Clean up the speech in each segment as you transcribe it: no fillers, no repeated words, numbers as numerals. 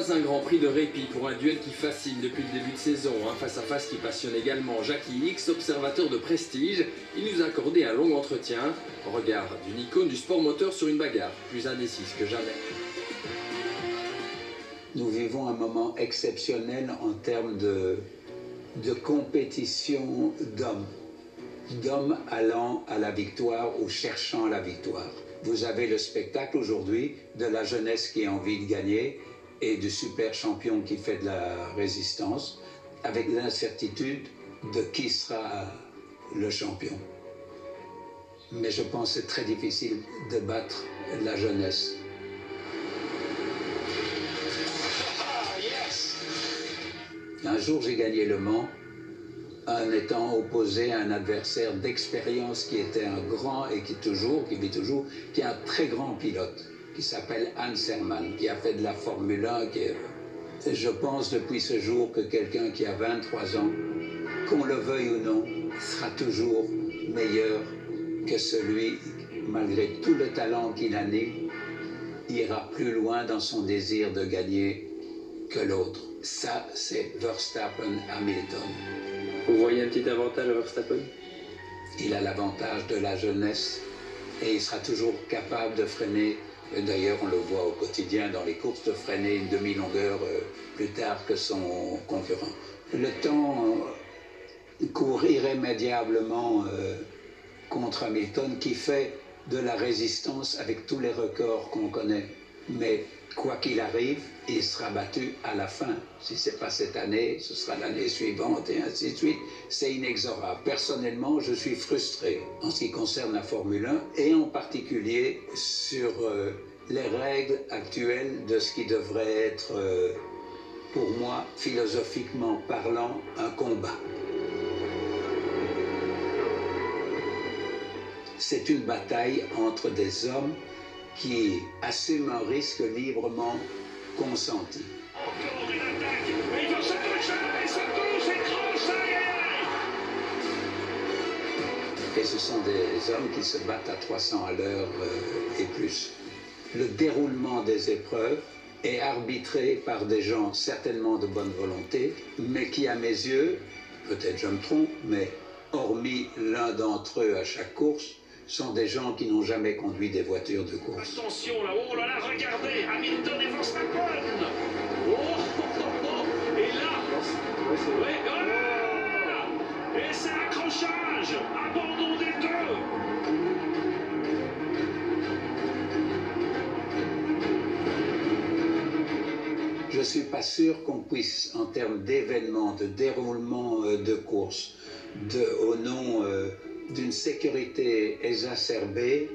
Pas un grand prix de répit pour un duel qui fascine depuis le début de saison, un face-à-face qui passionne également Jackie Hicks, observateur de prestige. Il nous a accordé un long entretien. Regard d'une icône du sport moteur sur une bagarre, plus indécise que jamais. Nous vivons un moment exceptionnel en termes de compétition d'hommes allant à la victoire ou cherchant la victoire. Vous avez le spectacle aujourd'hui de la jeunesse qui a envie de gagner et du super champion qui fait de la résistance, avec l'incertitude de qui sera le champion. Mais je pense que c'est très difficile de battre la jeunesse. Un jour, j'ai gagné Le Mans en étant opposé à un adversaire d'expérience qui était un grand et qui vit toujours, qui est un très grand pilote, qui s'appelle Hans Herrmann, qui a fait de la Formule 1. Je pense depuis ce jour que quelqu'un qui a 23 ans, qu'on le veuille ou non, sera toujours meilleur que celui, malgré tout le talent qu'il a né, ira plus loin dans son désir de gagner que l'autre. Ça, c'est Verstappen-Hamilton. Vous voyez un petit avantage à Verstappen? Il a l'avantage de la jeunesse et il sera toujours capable de freiner. D'ailleurs, on le voit au quotidien dans les courses, de freiner une demi-longueur plus tard que son concurrent. Le temps court irrémédiablement contre Hamilton, qui fait de la résistance avec tous les records qu'on connaît. Mais quoi qu'il arrive, il sera battu à la fin. Si ce n'est pas cette année, ce sera l'année suivante et ainsi de suite. C'est inexorable. Personnellement, je suis frustré en ce qui concerne la Formule 1 et en particulier sur les règles actuelles de ce qui devrait être, pour moi, philosophiquement parlant, un combat. C'est une bataille entre des hommes qui assument un risque librement consenti. Encore une attaque, mais il va se toucher, Et ce sont des hommes qui se battent à 300 à l'heure et plus. Le déroulement des épreuves est arbitré par des gens certainement de bonne volonté, mais qui, à mes yeux, peut-être je me trompe, mais hormis l'un d'entre eux à chaque course, sont des gens qui n'ont jamais conduit des voitures de course. Attention là, oh là là, regardez, Hamilton et Verstappen. Oh, oh, oh, oh. Et là, ouais, oh, et c'est l'accrochage, abandon des deux. Je ne suis pas sûr qu'on puisse, en termes d'événements, de déroulement de course, au nom d'une sécurité exacerbée,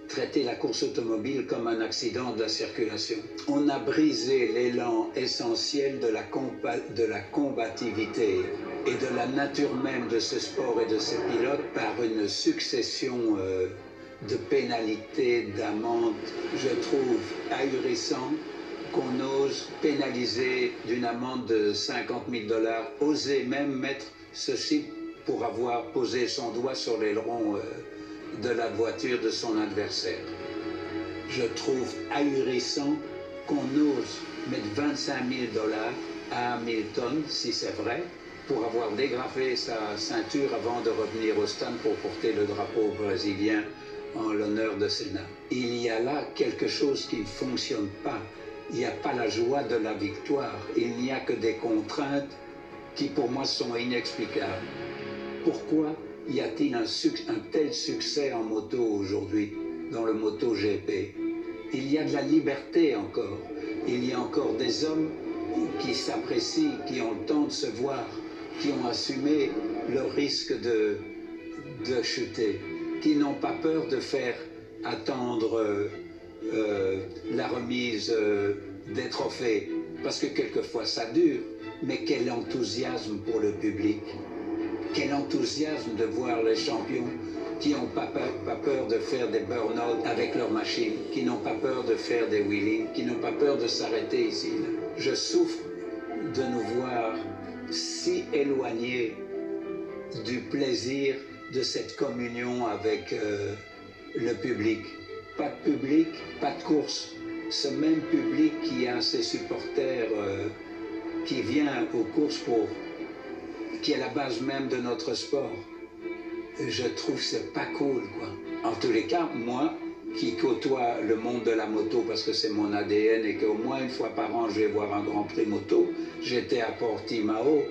traiter la course automobile comme un accident de la circulation. On a brisé l'élan essentiel de la combativité et de la nature même de ce sport et de ces pilotes par une succession de pénalités, d'amendes, je trouve ahurissant qu'on ose pénaliser d'une amende de 50 000 $, oser même mettre ceci pour avoir posé son doigt sur l'aileron de la voiture de son adversaire. Je trouve ahurissant qu'on ose mettre 25 000 $ à Hamilton, si c'est vrai, pour avoir dégrafé sa ceinture avant de revenir au stand pour porter le drapeau brésilien en l'honneur de Senna. Il y a là quelque chose qui ne fonctionne pas. Il n'y a pas la joie de la victoire. Il n'y a que des contraintes qui, pour moi, sont inexplicables. Pourquoi y a-t-il un tel succès en moto aujourd'hui, dans le MotoGP? Il y a de la liberté encore. Il y a encore des hommes qui s'apprécient, qui ont le temps de se voir, qui ont assumé le risque de chuter, qui n'ont pas peur de faire attendre la remise des trophées, parce que quelquefois ça dure, mais quel enthousiasme pour le public. Quel enthousiasme de voir les champions qui n'ont pas peur de faire des burn-out avec leur machine, qui n'ont pas peur de faire des wheelings, qui n'ont pas peur de s'arrêter ici. Je souffre de nous voir si éloignés du plaisir de cette communion avec le public. Pas de public, pas de course. ce même public qui a ses supporters, qui vient aux courses qui est la base même de notre sport. Je trouve que c'est pas cool, quoi. En tous les cas, moi, qui côtoie le monde de la moto parce que c'est mon ADN et qu'au moins une fois par an je vais voir un Grand Prix moto, j'étais à Portimao.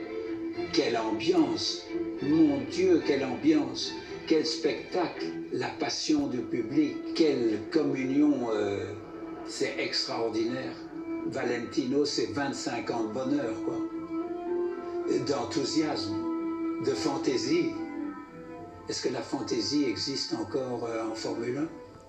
Quelle ambiance! Mon Dieu, quelle ambiance! Quel spectacle! La passion du public, quelle communion! C'est extraordinaire. Valentino, c'est 25 ans de bonheur, quoi. D'enthousiasme, de fantaisie. Est-ce que la fantaisie existe encore en Formule 1?